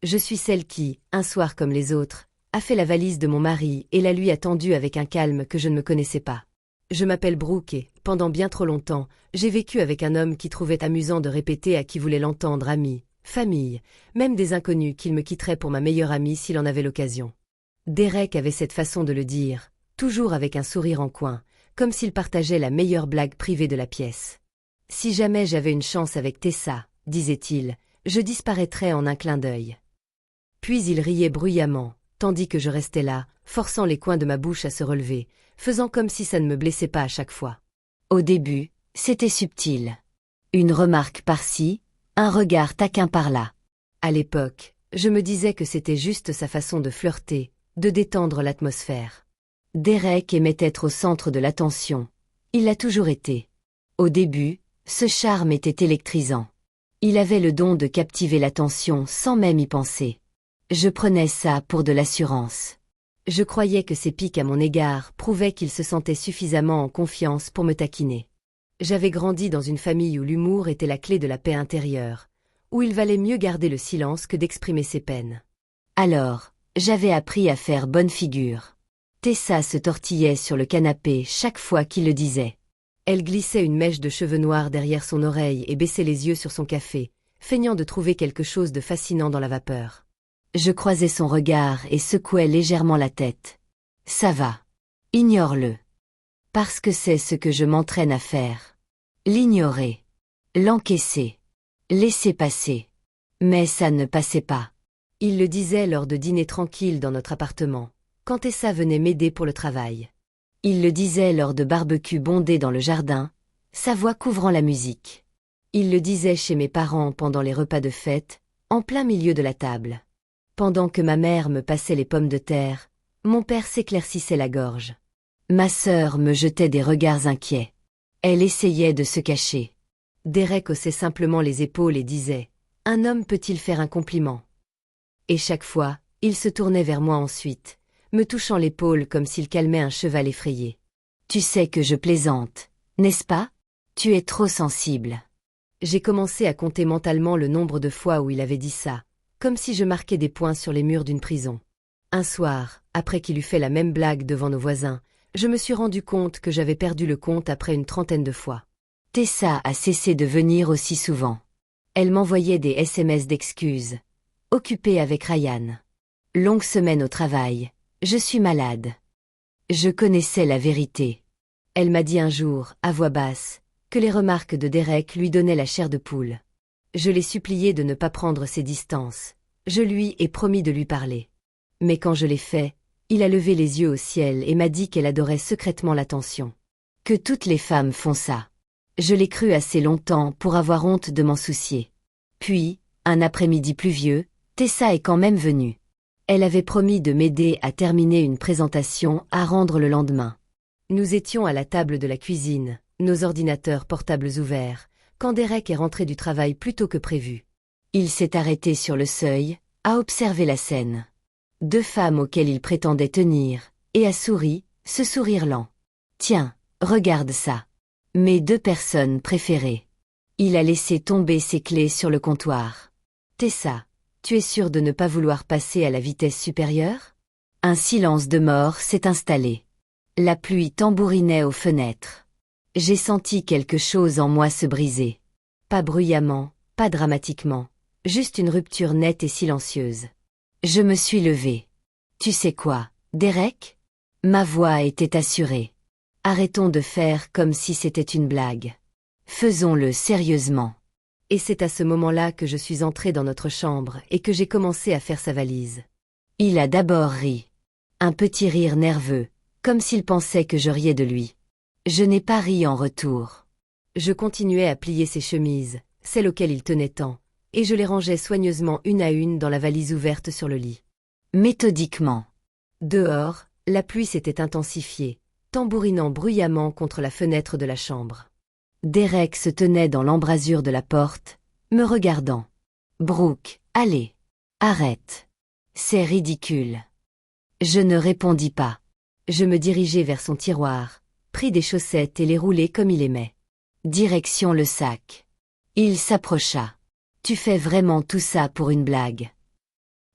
Je suis celle qui, un soir comme les autres, a fait la valise de mon mari et la lui a tendue avec un calme que je ne me connaissais pas. Je m'appelle Brooke et, pendant bien trop longtemps, j'ai vécu avec un homme qui trouvait amusant de répéter à qui voulait l'entendre amis, famille, même des inconnus qu'il me quitterait pour ma meilleure amie s'il en avait l'occasion. Derek avait cette façon de le dire, toujours avec un sourire en coin, comme s'il partageait la meilleure blague privée de la pièce. Si jamais j'avais une chance avec Tessa, disait-il, je disparaîtrais en un clin d'œil. Puis il riait bruyamment, tandis que je restais là, forçant les coins de ma bouche à se relever, faisant comme si ça ne me blessait pas à chaque fois. Au début, c'était subtil. Une remarque par-ci, un regard taquin par-là. À l'époque, je me disais que c'était juste sa façon de flirter, de détendre l'atmosphère. Derek aimait être au centre de l'attention. Il l'a toujours été. Au début, ce charme était électrisant. Il avait le don de captiver l'attention sans même y penser. Je prenais ça pour de l'assurance. Je croyais que ses piques à mon égard prouvaient qu'il se sentait suffisamment en confiance pour me taquiner. J'avais grandi dans une famille où l'humour était la clé de la paix intérieure, où il valait mieux garder le silence que d'exprimer ses peines. Alors, j'avais appris à faire bonne figure. Tessa se tortillait sur le canapé chaque fois qu'il le disait. Elle glissait une mèche de cheveux noirs derrière son oreille et baissait les yeux sur son café, feignant de trouver quelque chose de fascinant dans la vapeur. Je croisais son regard et secouais légèrement la tête. Ça va. Ignore-le. Parce que c'est ce que je m'entraîne à faire. L'ignorer. L'encaisser. Laisser passer. Mais ça ne passait pas. Il le disait lors de dîners tranquilles dans notre appartement, quand Tessa venait m'aider pour le travail. Il le disait lors de barbecues bondés dans le jardin, sa voix couvrant la musique. Il le disait chez mes parents pendant les repas de fête, en plein milieu de la table. Pendant que ma mère me passait les pommes de terre, mon père s'éclaircissait la gorge. Ma sœur me jetait des regards inquiets. Elle essayait de se cacher. Derek haussait simplement les épaules et disait « Un homme peut-il faire un compliment ?» Et chaque fois, il se tournait vers moi ensuite, me touchant l'épaule comme s'il calmait un cheval effrayé. « Tu sais que je plaisante, n'est-ce pas? Tu es trop sensible. » J'ai commencé à compter mentalement le nombre de fois où il avait dit ça, comme si je marquais des points sur les murs d'une prison. Un soir, après qu'il eut fait la même blague devant nos voisins, je me suis rendu compte que j'avais perdu le compte après une trentaine de fois. Tessa a cessé de venir aussi souvent. Elle m'envoyait des SMS d'excuses. Occupée avec Ryan. Longue semaine au travail. Je suis malade. Je connaissais la vérité. Elle m'a dit un jour, à voix basse, que les remarques de Derek lui donnaient la chair de poule. Je l'ai supplié de ne pas prendre ses distances. Je lui ai promis de lui parler. Mais quand je l'ai fait, il a levé les yeux au ciel et m'a dit qu'elle adorait secrètement l'attention. Que toutes les femmes font ça. Je l'ai cru assez longtemps pour avoir honte de m'en soucier. Puis, un après-midi pluvieux, Tessa est quand même venue. Elle avait promis de m'aider à terminer une présentation à rendre le lendemain. Nous étions à la table de la cuisine, nos ordinateurs portables ouverts, quand Derek est rentré du travail plus tôt que prévu. Il s'est arrêté sur le seuil, a observé la scène. Deux femmes auxquelles il prétendait tenir, et a souri, ce sourire lent. « Tiens, regarde ça. Mes deux personnes préférées. » Il a laissé tomber ses clés sur le comptoir. « Tessa, tu es sûre de ne pas vouloir passer à la vitesse supérieure ?» Un silence de mort s'est installé. La pluie tambourinait aux fenêtres. J'ai senti quelque chose en moi se briser. Pas bruyamment, pas dramatiquement, juste une rupture nette et silencieuse. Je me suis levée. « Tu sais quoi, Derek ?» Ma voix était assurée. « Arrêtons de faire comme si c'était une blague. Faisons-le sérieusement. » Et c'est à ce moment-là que je suis entrée dans notre chambre et que j'ai commencé à faire sa valise. Il a d'abord ri. Un petit rire nerveux, comme s'il pensait que je riais de lui. Je n'ai pas ri en retour. Je continuais à plier ses chemises, celles auxquelles il tenait tant, et je les rangeais soigneusement une à une dans la valise ouverte sur le lit. Méthodiquement. Dehors, la pluie s'était intensifiée, tambourinant bruyamment contre la fenêtre de la chambre. Derek se tenait dans l'embrasure de la porte, me regardant. « Brooke, allez. Arrête. C'est ridicule. » Je ne répondis pas. Je me dirigeai vers son tiroir, pris des chaussettes et les roulai comme il aimait. Direction le sac. Il s'approcha. « Tu fais vraiment tout ça pour une blague. »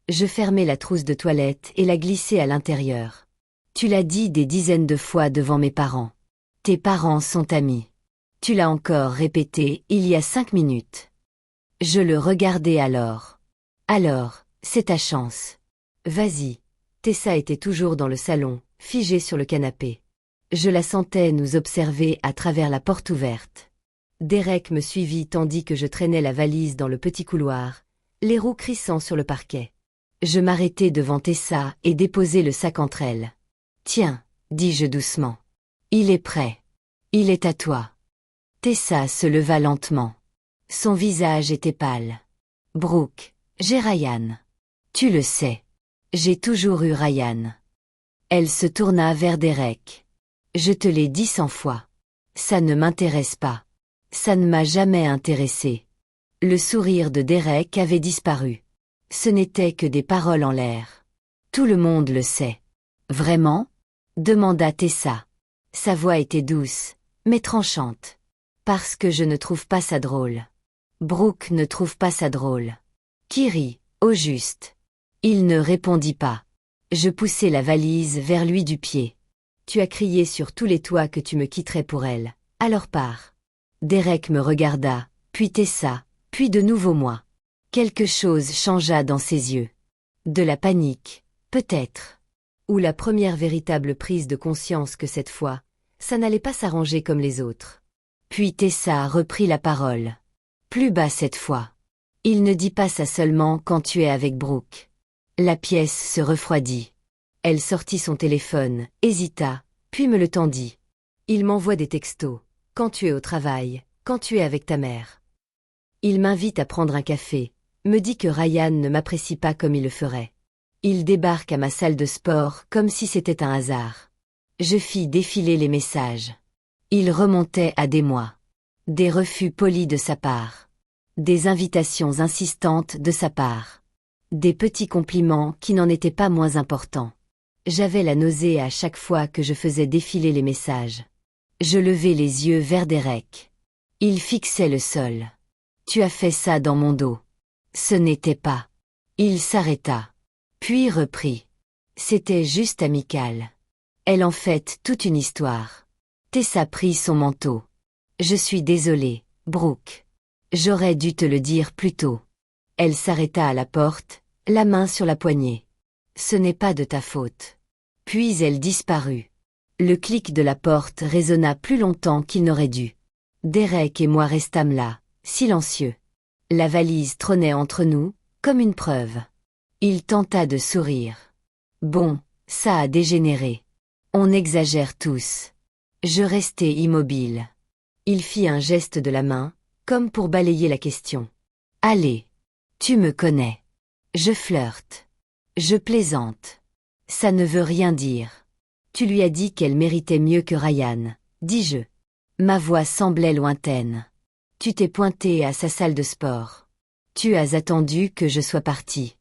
Je fermai la trousse de toilette et la glissai à l'intérieur. Tu l'as dit des dizaines de fois devant mes parents. Tes parents sont amis. Tu l'as encore répété il y a 5 minutes. Je le regardai alors. Alors, c'est ta chance. Vas-y. Tessa était toujours dans le salon, figée sur le canapé. Je la sentais nous observer à travers la porte ouverte. Derek me suivit tandis que je traînais la valise dans le petit couloir, les roues crissant sur le parquet. Je m'arrêtai devant Tessa et déposai le sac entre elles. « Tiens, dis-je doucement. Il est prêt. Il est à toi. » Tessa se leva lentement. Son visage était pâle. « Brooke, j'ai Ryan. Tu le sais. J'ai toujours eu Ryan. » Elle se tourna vers Derek. « Je te l'ai dit 100 fois. Ça ne m'intéresse pas. Ça ne m'a jamais intéressé. » Le sourire de Derek avait disparu. Ce n'était que des paroles en l'air. « Tout le monde le sait. »« Vraiment ?» demanda Tessa. Sa voix était douce, mais tranchante. « Parce que je ne trouve pas ça drôle. » Brooke ne trouve pas ça drôle. Qui rit, au juste. Il ne répondit pas. Je poussai la valise vers lui du pied. « Tu as crié sur tous les toits que tu me quitterais pour elle. Alors pars. » Derek me regarda, puis Tessa, puis de nouveau moi. Quelque chose changea dans ses yeux. De la panique, peut-être. Ou la première véritable prise de conscience que cette fois, ça n'allait pas s'arranger comme les autres. Puis Tessa reprit la parole. Plus bas cette fois. Il ne dit pas ça seulement quand tu es avec Brooke. La pièce se refroidit. Elle sortit son téléphone, hésita, puis me le tendit. Il m'envoie des textos. Quand tu es au travail, quand tu es avec ta mère. Il m'invite à prendre un café, me dit que Ryan ne m'apprécie pas comme il le ferait. Il débarque à ma salle de sport comme si c'était un hasard. Je fis défiler les messages. Ils remontaient à des mois. Des refus polis de sa part. Des invitations insistantes de sa part. Des petits compliments qui n'en étaient pas moins importants. J'avais la nausée à chaque fois que je faisais défiler les messages. Je levai les yeux vers Derek. Il fixait le sol. « Tu as fait ça dans mon dos. » Ce n'était pas. Il s'arrêta. Puis reprit. C'était juste amical. Elle en fait toute une histoire. Tessa prit son manteau. « Je suis désolée, Brooke. J'aurais dû te le dire plus tôt. » Elle s'arrêta à la porte, la main sur la poignée. « Ce n'est pas de ta faute. » Puis elle disparut. Le clic de la porte résonna plus longtemps qu'il n'aurait dû. Derek et moi restâmes là, silencieux. La valise trônait entre nous, comme une preuve. Il tenta de sourire. Bon, ça a dégénéré. On exagère tous. Je restai immobile. Il fit un geste de la main, comme pour balayer la question. Allez. Tu me connais. Je flirte. Je plaisante. Ça ne veut rien dire. Tu lui as dit qu'elle méritait mieux que Ryan, dis-je. Ma voix semblait lointaine. Tu t'es pointé à sa salle de sport. Tu as attendu que je sois parti.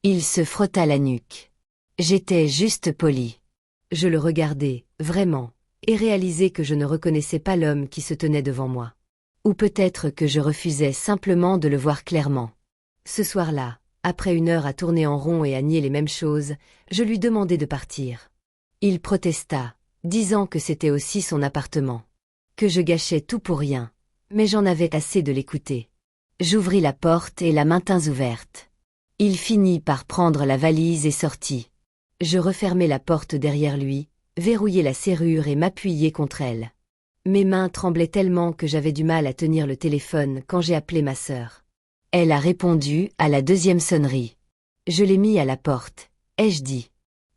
Il se frotta la nuque. J'étais juste poli. Je le regardais, vraiment, et réalisais que je ne reconnaissais pas l'homme qui se tenait devant moi. Ou peut-être que je refusais simplement de le voir clairement. Ce soir-là, après 1 heure à tourner en rond et à nier les mêmes choses, je lui demandai de partir. Il protesta, disant que c'était aussi son appartement. Que je gâchais tout pour rien, mais j'en avais assez de l'écouter. J'ouvris la porte et la maintins ouverte. Il finit par prendre la valise et sortit. Je refermai la porte derrière lui, verrouillai la serrure et m'appuyai contre elle. Mes mains tremblaient tellement que j'avais du mal à tenir le téléphone quand j'ai appelé ma sœur. Elle a répondu à la 2e sonnerie. Je l'ai mis à la porte, ai-je dit.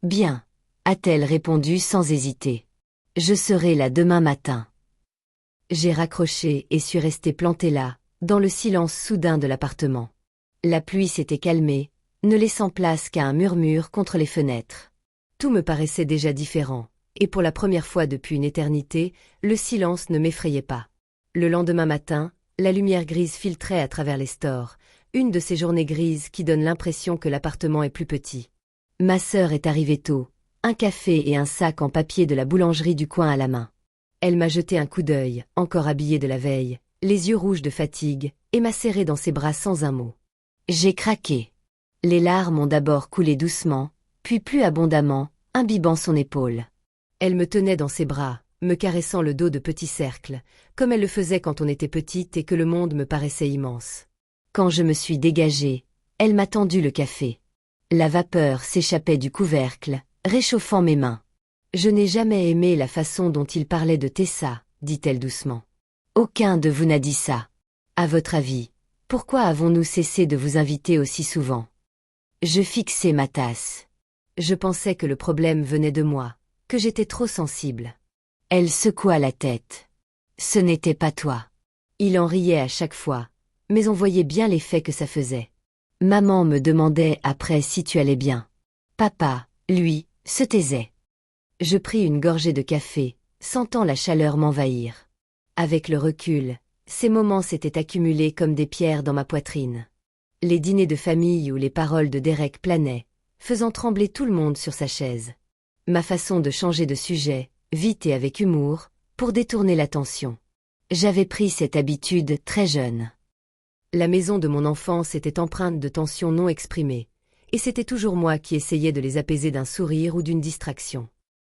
Bien, a-t-elle répondu sans hésiter. Je serai là demain matin. J'ai raccroché et suis resté planté là, dans le silence soudain de l'appartement. La pluie s'était calmée, ne laissant place qu'à un murmure contre les fenêtres. Tout me paraissait déjà différent, et pour la première fois depuis une éternité, le silence ne m'effrayait pas. Le lendemain matin, la lumière grise filtrait à travers les stores, une de ces journées grises qui donnent l'impression que l'appartement est plus petit. Ma sœur est arrivée tôt, un café et un sac en papier de la boulangerie du coin à la main. Elle m'a jeté un coup d'œil, encore habillée de la veille, les yeux rouges de fatigue, et m'a serré dans ses bras sans un mot. J'ai craqué. Les larmes ont d'abord coulé doucement, puis plus abondamment, imbibant son épaule. Elle me tenait dans ses bras, me caressant le dos de petits cercles, comme elle le faisait quand on était petite et que le monde me paraissait immense. Quand je me suis dégagée, elle m'a tendu le café. La vapeur s'échappait du couvercle, réchauffant mes mains. « Je n'ai jamais aimé la façon dont il parlait de Tessa, dit-elle doucement. Aucun de vous n'a dit ça. À votre avis, pourquoi avons-nous cessé de vous inviter aussi souvent? Je fixai ma tasse. Je pensais que le problème venait de moi, que j'étais trop sensible. Elle secoua la tête. Ce n'était pas toi. Il en riait à chaque fois, mais on voyait bien l'effet que ça faisait. Maman me demandait après si tu allais bien. Papa, lui, se taisait. Je pris une gorgée de café, sentant la chaleur m'envahir. Avec le recul, ces moments s'étaient accumulés comme des pierres dans ma poitrine. Les dîners de famille où les paroles de Derek planaient, faisant trembler tout le monde sur sa chaise. Ma façon de changer de sujet, vite et avec humour, pour détourner l'attention. J'avais pris cette habitude très jeune. La maison de mon enfance était empreinte de tensions non exprimées, et c'était toujours moi qui essayais de les apaiser d'un sourire ou d'une distraction.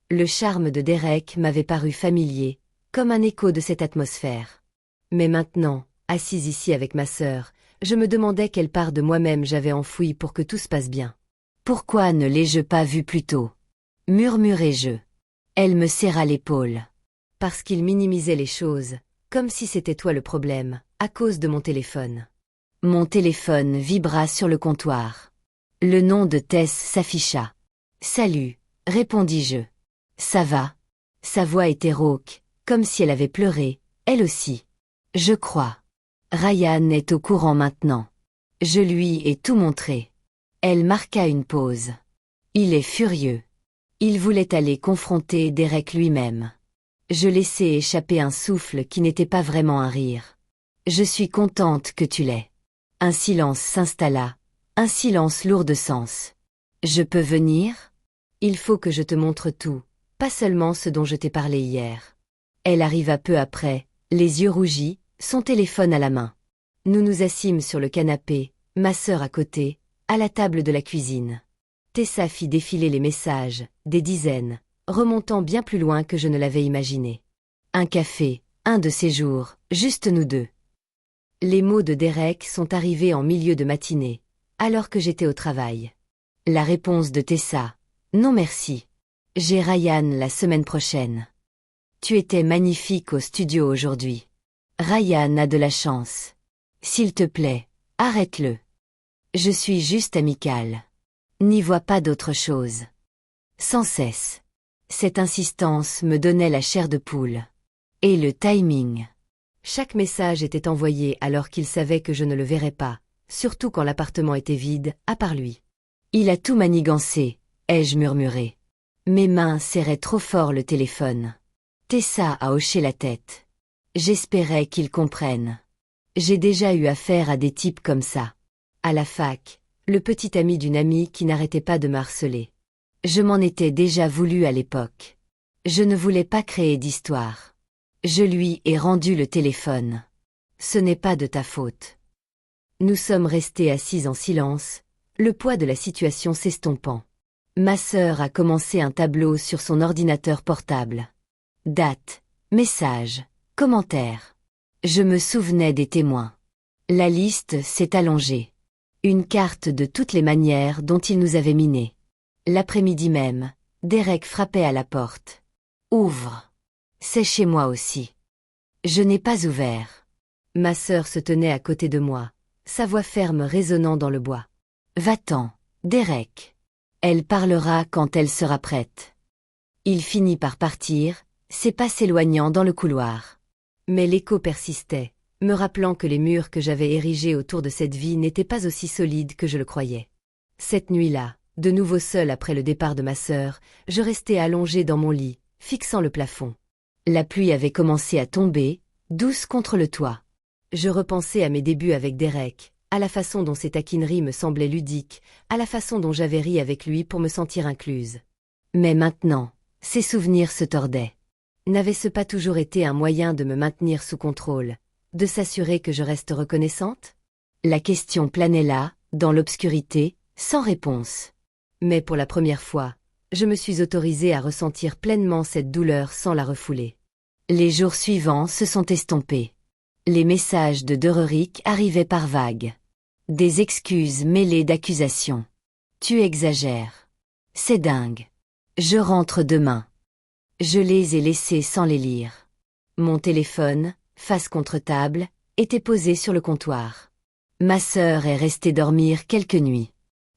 Le charme de Derek m'avait paru familier, comme un écho de cette atmosphère. Mais maintenant, assise ici avec ma sœur, je me demandais quelle part de moi-même j'avais enfouie pour que tout se passe bien. Pourquoi ne l'ai-je pas vu plus tôt? Murmurai-je. Elle me serra l'épaule. Parce qu'il minimisait les choses, comme si c'était toi le problème, à cause de mon téléphone. Mon téléphone vibra sur le comptoir. Le nom de Tess s'afficha. Salut, répondis-je. Ça va? Sa voix était rauque, comme si elle avait pleuré, elle aussi. Je crois. Ryan est au courant maintenant. Je lui ai tout montré. Elle marqua une pause. Il est furieux. Il voulait aller confronter Derek lui-même. Je laissai échapper un souffle qui n'était pas vraiment un rire. Je suis contente que tu l'aies. Un silence s'installa, un silence lourd de sens. Je peux venir? Il faut que je te montre tout, pas seulement ce dont je t'ai parlé hier. Elle arriva peu après, les yeux rougis, son téléphone à la main. Nous nous assîmes sur le canapé, ma sœur à côté, à la table de la cuisine. Tessa fit défiler les messages, des dizaines, remontant bien plus loin que je ne l'avais imaginé. Un café, un de ces jours, juste nous deux. Les mots de Derek sont arrivés en milieu de matinée, alors que j'étais au travail. La réponse de Tessa, non merci. J'ai Ryan la semaine prochaine. Tu étais magnifique au studio aujourd'hui. Ryan a de la chance. S'il te plaît, arrête-le. Je suis juste amicale. N'y vois pas d'autre chose. Sans cesse. Cette insistance me donnait la chair de poule. Et le timing. Chaque message était envoyé alors qu'il savait que je ne le verrais pas, surtout quand l'appartement était vide, à part lui. Il a tout manigancé, ai-je murmuré. Mes mains serraient trop fort le téléphone. Tessa a hoché la tête. J'espérais qu'il comprenne. J'ai déjà eu affaire à des types comme ça. À la fac, le petit ami d'une amie qui n'arrêtait pas de me harceler. Je m'en étais déjà voulu à l'époque. Je ne voulais pas créer d'histoire. Je lui ai rendu le téléphone. Ce n'est pas de ta faute. Nous sommes restés assis en silence, le poids de la situation s'estompant. Ma sœur a commencé un tableau sur son ordinateur portable. Date, message, commentaire. Je me souvenais des témoins. La liste s'est allongée. Une carte de toutes les manières dont il nous avait minés. L'après-midi même, Derek frappait à la porte. Ouvre. C'est chez moi aussi. Je n'ai pas ouvert. Ma sœur se tenait à côté de moi, sa voix ferme résonnant dans le bois. Va-t'en, Derek. Elle parlera quand elle sera prête. Il finit par partir, ses pas s'éloignant dans le couloir. Mais l'écho persistait, me rappelant que les murs que j'avais érigés autour de cette vie n'étaient pas aussi solides que je le croyais. Cette nuit-là, de nouveau seule après le départ de ma sœur, je restais allongée dans mon lit, fixant le plafond. La pluie avait commencé à tomber, douce contre le toit. Je repensais à mes débuts avec Derek, à la façon dont ses taquineries me semblaient ludiques, à la façon dont j'avais ri avec lui pour me sentir incluse. Mais maintenant, ces souvenirs se tordaient. N'avait-ce pas toujours été un moyen de me maintenir sous contrôle, de s'assurer que je reste reconnaissante? La question planait là, dans l'obscurité, Sans réponse. Mais pour la première fois, je me suis autorisée à ressentir pleinement cette douleur sans la refouler. Les jours suivants se sont estompés. Les messages de Dereric arrivaient par vagues. Des excuses mêlées d'accusations. Tu exagères. C'est dingue. Je rentre demain. Je les ai laissés sans les lire. Mon téléphone, face contre table, était posé sur le comptoir. Ma sœur est restée dormir quelques nuits.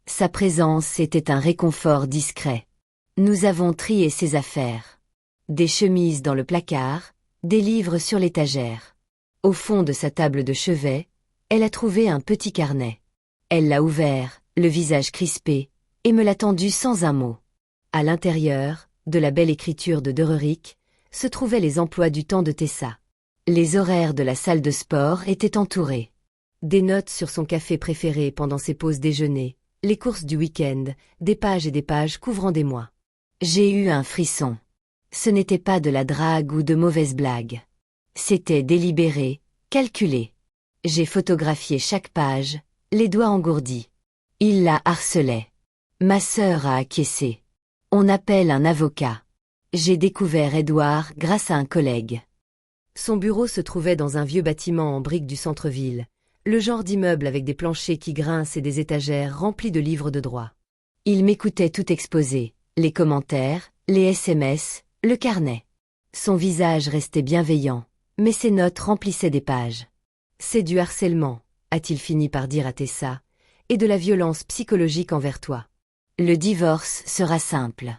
Sa présence était un réconfort discret. Nous avons trié ses affaires. Des chemises dans le placard, des livres sur l'étagère. Au fond de sa table de chevet, elle a trouvé un petit carnet. Elle l'a ouvert, le visage crispé, et me l'a tendu sans un mot. À l'intérieur, de la belle écriture de Dereric, se trouvaient les emplois du temps de Tessa. Les horaires de la salle de sport étaient entourés. Des notes sur son café préféré pendant ses pauses déjeuner, les courses du week-end, des pages et des pages couvrant des mois. J'ai eu un frisson. Ce n'était pas de la drague ou de mauvaises blagues. C'était délibéré, calculé. J'ai photographié chaque page, les doigts engourdis. Il la harcelait. Ma sœur a acquiescé. On appelle un avocat. J'ai découvert Édouard grâce à un collègue. Son bureau se trouvait dans un vieux bâtiment en briques du centre-ville, le genre d'immeuble avec des planchers qui grincent et des étagères remplies de livres de droit. Il m'écoutait tout exposé, les commentaires, les SMS, le carnet. Son visage restait bienveillant, mais ses notes remplissaient des pages. C'est du harcèlement, a-t-il fini par dire à Tessa, et de la violence psychologique envers toi. Le divorce sera simple.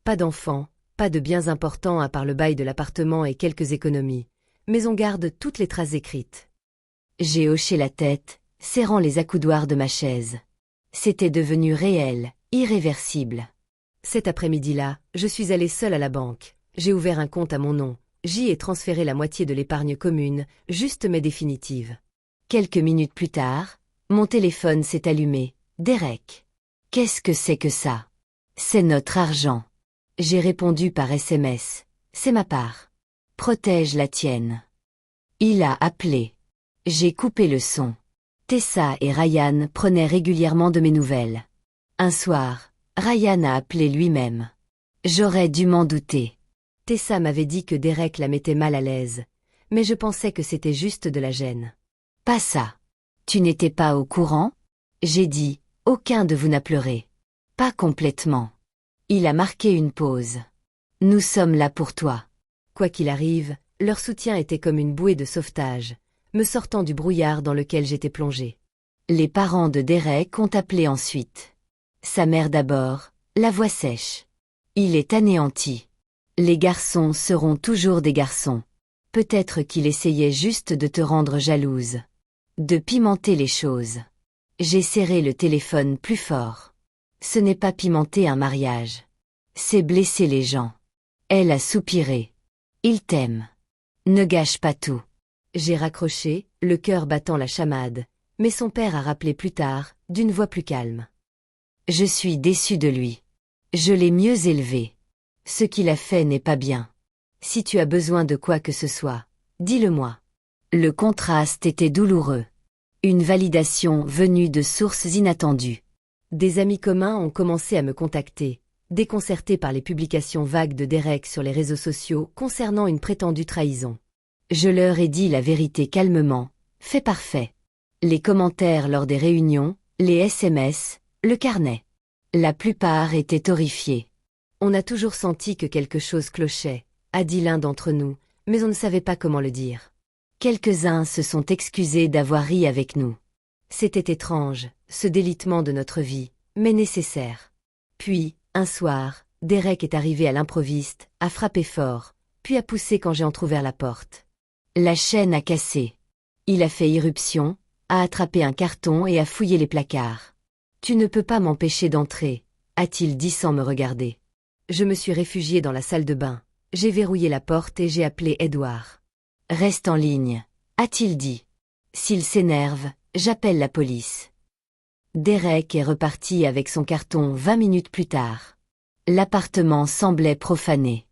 Pas d'enfants, pas de biens importants à part le bail de l'appartement et quelques économies, mais on garde toutes les traces écrites. J'ai hoché la tête, serrant les accoudoirs de ma chaise. C'était devenu réel, irréversible. Cet après-midi-là, je suis allée seule à la banque. J'ai ouvert un compte à mon nom. J'y ai transféré la moitié de l'épargne commune, juste mais définitive. Quelques minutes plus tard, mon téléphone s'est allumé. Derek. Qu'est-ce que c'est que ça? C'est notre argent. J'ai répondu par SMS. C'est ma part. Protège la tienne. Il a appelé. J'ai coupé le son. Tessa et Ryan prenaient régulièrement de mes nouvelles. Un soir, Ryan a appelé lui-même. J'aurais dû m'en douter. Tessa m'avait dit que Derek la mettait mal à l'aise, mais je pensais que c'était juste de la gêne. Pas ça. Tu n'étais pas au courant? J'ai dit, aucun de vous n'a pleuré. Pas complètement. Il a marqué une pause. Nous sommes là pour toi. Quoi qu'il arrive, leur soutien était comme une bouée de sauvetage, me sortant du brouillard dans lequel j'étais plongée. Les parents de Derek ont appelé ensuite. Sa mère d'abord, la voix sèche. Il est anéanti. Les garçons seront toujours des garçons. Peut-être qu'il essayait juste de te rendre jalouse. De pimenter les choses. J'ai serré le téléphone plus fort. Ce n'est pas pimenter un mariage. C'est blesser les gens. Elle a soupiré. Il t'aime. Ne gâche pas tout. J'ai raccroché, le cœur battant la chamade, mais son père a rappelé plus tard, d'une voix plus calme. Je suis déçue de lui. Je l'ai mieux élevé. Ce qu'il a fait n'est pas bien. Si tu as besoin de quoi que ce soit, dis-le-moi. Le contraste était douloureux. Une validation venue de sources inattendues. Des amis communs ont commencé à me contacter, déconcertés par les publications vagues de Derek sur les réseaux sociaux concernant une prétendue trahison. Je leur ai dit la vérité calmement, fait parfait. Les commentaires lors des réunions, les SMS, le carnet. La plupart étaient horrifiés. On a toujours senti que quelque chose clochait, a dit l'un d'entre nous, mais on ne savait pas comment le dire. Quelques-uns se sont excusés d'avoir ri avec nous. C'était étrange, ce délitement de notre vie, mais nécessaire. Puis, un soir, Derek est arrivé à l'improviste, a frappé fort, puis a poussé quand j'ai entrouvert la porte. La chaîne a cassé. Il a fait irruption, a attrapé un carton et a fouillé les placards. « Tu ne peux pas m'empêcher d'entrer », a-t-il dit sans me regarder. Je me suis réfugiée dans la salle de bain. J'ai verrouillé la porte et j'ai appelé Édouard. « Reste en ligne », a-t-il dit. « S'il s'énerve, j'appelle la police. » Derek est reparti avec son carton 20 minutes plus tard. L'appartement semblait profané.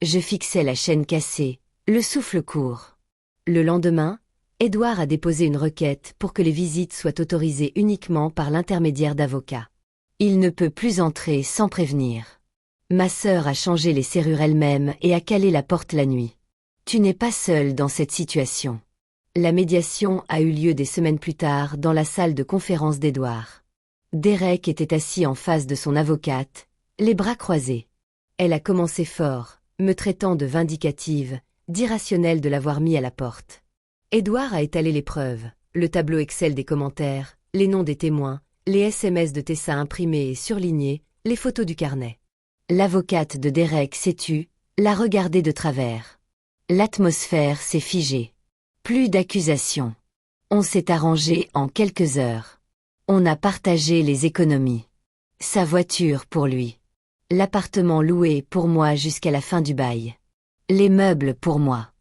Je fixais la chaîne cassée, le souffle court. Le lendemain, Édouard a déposé une requête pour que les visites soient autorisées uniquement par l'intermédiaire d'avocats. Il ne peut plus entrer sans prévenir. Ma sœur a changé les serrures elle-même et a calé la porte la nuit. Tu n'es pas seule dans cette situation. La médiation a eu lieu des semaines plus tard dans la salle de conférence d'Edouard. Derek était assis en face de son avocate, les bras croisés. Elle a commencé fort, me traitant de vindicative, d'irrationnelle de l'avoir mis à la porte. Edouard a étalé les preuves, le tableau Excel des commentaires, les noms des témoins, les SMS de Tessa imprimés et surlignés, les photos du carnet. L'avocate de Derek s'est tue, l'a regardé de travers. L'atmosphère s'est figée. Plus d'accusations. On s'est arrangé en quelques heures. On a partagé les économies. Sa voiture pour lui. L'appartement loué pour moi jusqu'à la fin du bail. Les meubles pour moi.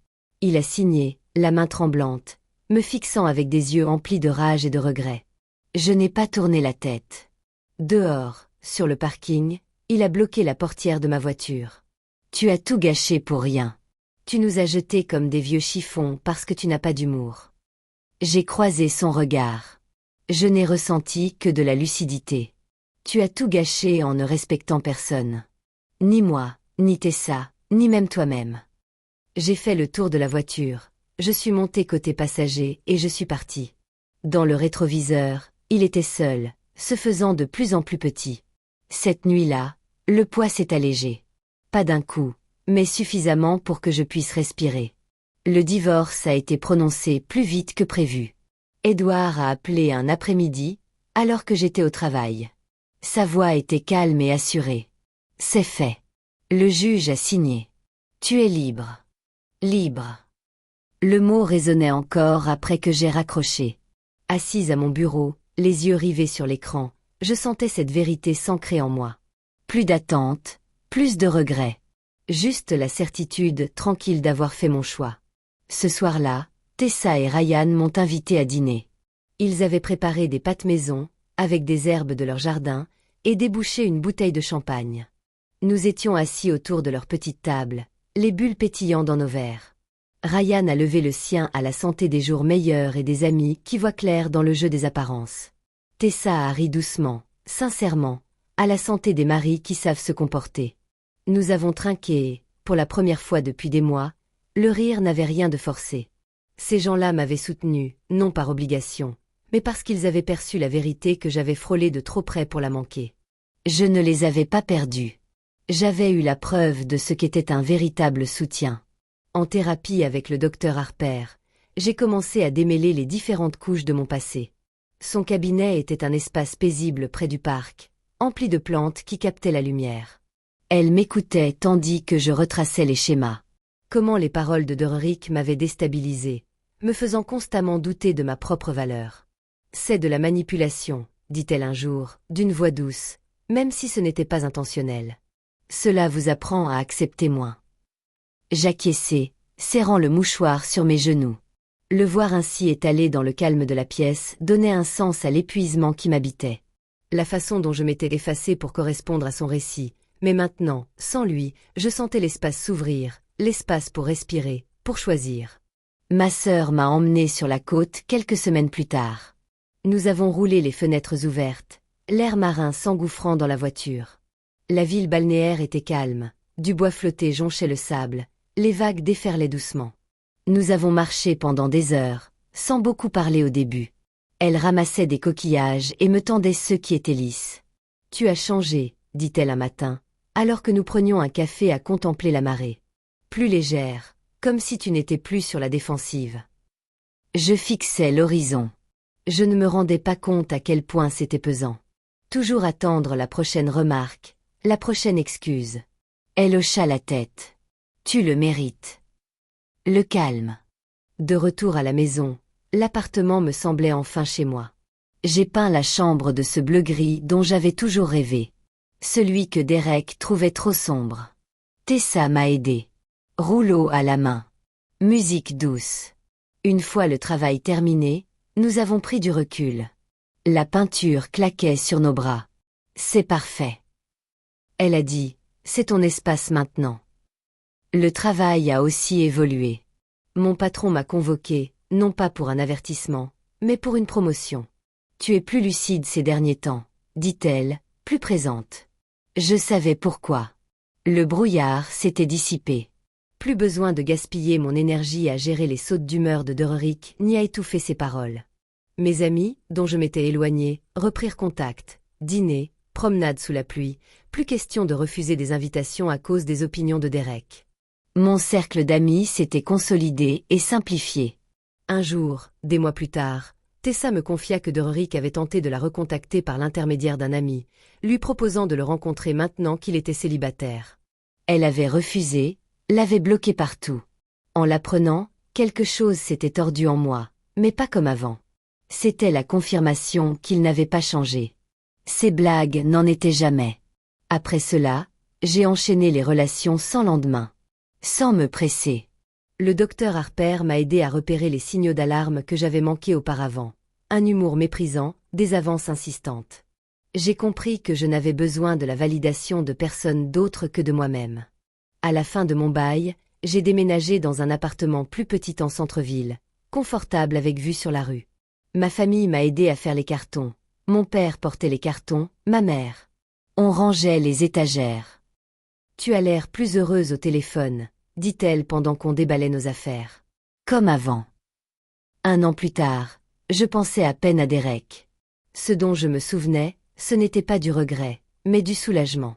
Il a signé, la main tremblante, me fixant avec des yeux emplis de rage et de regret. Je n'ai pas tourné la tête. Dehors, sur le parking, il a bloqué la portière de ma voiture. Tu as tout gâché pour rien. Tu nous as jetés comme des vieux chiffons parce que tu n'as pas d'humour. J'ai croisé son regard. Je n'ai ressenti que de la lucidité. Tu as tout gâché en ne respectant personne. Ni moi, ni Tessa, ni même toi-même. J'ai fait le tour de la voiture, je suis monté côté passager et je suis parti. Dans le rétroviseur, il était seul, se faisant de plus en plus petit. Cette nuit-là, le poids s'est allégé. Pas d'un coup, mais suffisamment pour que je puisse respirer. Le divorce a été prononcé plus vite que prévu. Edouard a appelé un après-midi, alors que j'étais au travail. Sa voix était calme et assurée. C'est fait. Le juge a signé. Tu es libre. Libre. Le mot résonnait encore après que j'ai raccroché. Assise à mon bureau, les yeux rivés sur l'écran, je sentais cette vérité s'ancrer en moi. Plus d'attente, plus de regrets. Juste la certitude tranquille d'avoir fait mon choix. Ce soir-là, Tessa et Ryan m'ont invité à dîner. Ils avaient préparé des pâtes maison, avec des herbes de leur jardin, et débouché une bouteille de champagne. Nous étions assis autour de leur petite table, les bulles pétillant dans nos verres. Ryan a levé le sien à la santé des jours meilleurs et des amis qui voient clair dans le jeu des apparences. Tessa a ri doucement, sincèrement, à la santé des maris qui savent se comporter. Nous avons trinqué et, pour la première fois depuis des mois, le rire n'avait rien de forcé. Ces gens-là m'avaient soutenu, non par obligation, mais parce qu'ils avaient perçu la vérité que j'avais frôlée de trop près pour la manquer. Je ne les avais pas perdus. J'avais eu la preuve de ce qu'était un véritable soutien. En thérapie avec le docteur Harper, j'ai commencé à démêler les différentes couches de mon passé. Son cabinet était un espace paisible près du parc, empli de plantes qui captaient la lumière. Elle m'écoutait tandis que je retraçais les schémas. Comment les paroles de Derrick m'avaient déstabilisé, me faisant constamment douter de ma propre valeur. C'est de la manipulation, dit-elle un jour, d'une voix douce, même si ce n'était pas intentionnel. Cela vous apprend à accepter moins. J'acquiesçai, serrant le mouchoir sur mes genoux. Le voir ainsi étalé dans le calme de la pièce donnait un sens à l'épuisement qui m'habitait. La façon dont je m'étais effacée pour correspondre à son récit, mais maintenant, sans lui, je sentais l'espace s'ouvrir, l'espace pour respirer, pour choisir. Ma sœur m'a emmenée sur la côte quelques semaines plus tard. Nous avons roulé les fenêtres ouvertes, l'air marin s'engouffrant dans la voiture. La ville balnéaire était calme, du bois flotté jonchait le sable, les vagues déferlaient doucement. Nous avons marché pendant des heures, sans beaucoup parler au début. Elle ramassait des coquillages et me tendait ceux qui étaient lisses. « Tu as changé », dit-elle un matin, alors que nous prenions un café à contempler la marée. Plus légère, comme si tu n'étais plus sur la défensive. Je fixais l'horizon. Je ne me rendais pas compte à quel point c'était pesant. Toujours attendre la prochaine remarque, la prochaine excuse. Elle hocha la tête. Tu le mérites. Le calme. De retour à la maison, l'appartement me semblait enfin chez moi. J'ai peint la chambre de ce bleu-gris dont j'avais toujours rêvé. Celui que Derek trouvait trop sombre. Tessa m'a aidé. Rouleau à la main. Musique douce. Une fois le travail terminé, nous avons pris du recul. La peinture claquait sur nos bras. C'est parfait. Elle a dit, c'est ton espace maintenant. Le travail a aussi évolué. Mon patron m'a convoqué, non pas pour un avertissement, mais pour une promotion. Tu es plus lucide ces derniers temps, dit-elle, plus présente. Je savais pourquoi. Le brouillard s'était dissipé. Plus besoin de gaspiller mon énergie à gérer les sautes d'humeur de Dororik ni à étouffer ses paroles. Mes amis, dont je m'étais éloigné, reprirent contact. Dîner, promenade sous la pluie, plus question de refuser des invitations à cause des opinions de Derek. Mon cercle d'amis s'était consolidé et simplifié. Un jour, des mois plus tard, Tessa me confia que Dororik avait tenté de la recontacter par l'intermédiaire d'un ami, lui proposant de le rencontrer maintenant qu'il était célibataire. Elle avait refusé, l'avait bloqué partout. En l'apprenant, quelque chose s'était tordu en moi, mais pas comme avant. C'était la confirmation qu'il n'avait pas changé. Ses blagues n'en étaient jamais. Après cela, j'ai enchaîné les relations sans lendemain. Sans me presser. Le docteur Harper m'a aidé à repérer les signaux d'alarme que j'avais manqués auparavant. Un humour méprisant, des avances insistantes. J'ai compris que je n'avais besoin de la validation de personne d'autre que de moi-même. À la fin de mon bail, j'ai déménagé dans un appartement plus petit en centre-ville, confortable avec vue sur la rue. Ma famille m'a aidé à faire les cartons. Mon père portait les cartons, ma mère. On rangeait les étagères. Tu as l'air plus heureuse au téléphone, dit-elle pendant qu'on déballait nos affaires. Comme avant. 1 an plus tard, je pensais à peine à Derek. Ce dont je me souvenais, ce n'était pas du regret, mais du soulagement.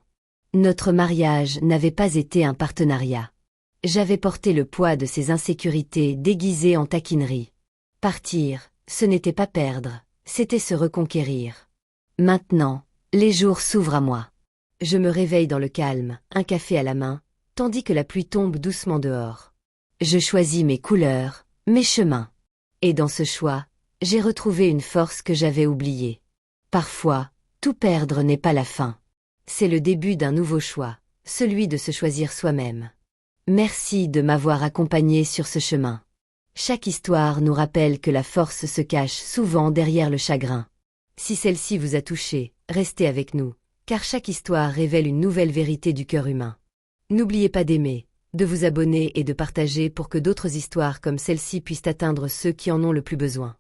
Notre mariage n'avait pas été un partenariat. J'avais porté le poids de ses insécurités déguisées en taquinerie. Partir, ce n'était pas perdre, c'était se reconquérir. Maintenant, les jours s'ouvrent à moi. Je me réveille dans le calme, un café à la main, tandis que la pluie tombe doucement dehors. Je choisis mes couleurs, mes chemins. Et dans ce choix, j'ai retrouvé une force que j'avais oubliée. Parfois, tout perdre n'est pas la fin. C'est le début d'un nouveau choix, celui de se choisir soi-même. Merci de m'avoir accompagné sur ce chemin. Chaque histoire nous rappelle que la force se cache souvent derrière le chagrin. Si celle-ci vous a touché, restez avec nous, car chaque histoire révèle une nouvelle vérité du cœur humain. N'oubliez pas d'aimer, de vous abonner et de partager pour que d'autres histoires comme celle-ci puissent atteindre ceux qui en ont le plus besoin.